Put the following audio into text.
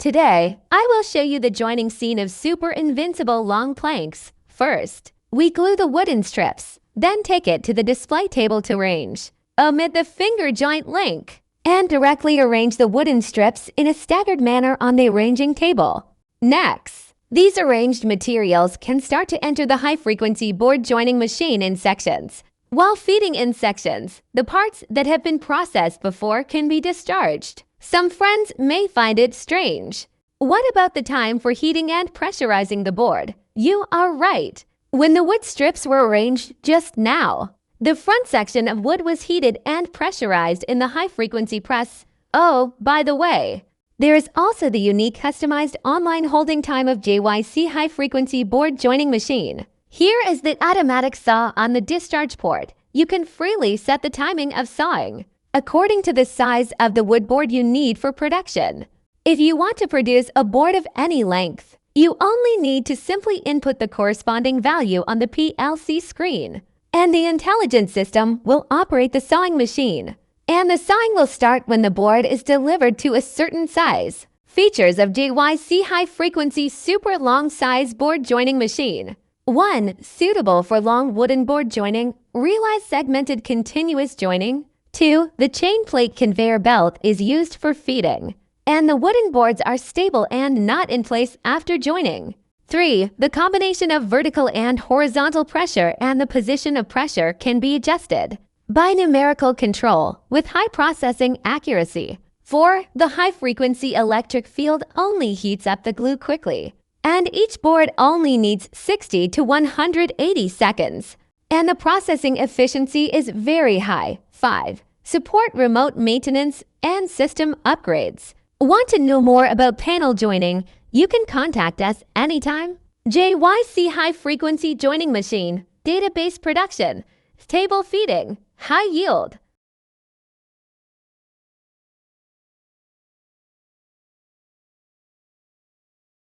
Today, I will show you the joining scene of super invincible long planks. First, we glue the wooden strips, then take it to the display table to arrange. Omit the finger joint link and directly arrange the wooden strips in a staggered manner on the arranging table. Next, these arranged materials can start to enter the high-frequency board joining machine in sections. While feeding in sections, the parts that have been processed before can be discharged. Some friends may find it strange. What about the time for heating and pressurizing the board? You are right. When the wood strips were arranged just now, the front section of wood was heated and pressurized in the high-frequency press. Oh, by the way, there is also the unique customized online holding time of JYC High-frequency board joining machine. Here is the automatic saw on the discharge port. You can freely set the timing of sawing according to the size of the wood board you need for production. If you want to produce a board of any length, you only need to simply input the corresponding value on the PLC screen, and the intelligent system will operate the sawing machine. And the sawing will start when the board is delivered to a certain size. Features of JYC High-frequency super long size board joining machine. 1. Suitable for long wooden board joining. Realize segmented continuous joining. 2. The chain plate conveyor belt is used for feeding, and the wooden boards are stable and not in place after joining. 3. The combination of vertical and horizontal pressure and the position of pressure can be adjusted by numerical control with high processing accuracy. 4. The high-frequency electric field only heats up the glue quickly, and each board only needs 60 to 180 seconds, and the processing efficiency is very high. 5. Support remote maintenance and system upgrades. Want to know more about panel joining? You can contact us anytime. JYC High-frequency joining machine, database production, table feeding, high yield.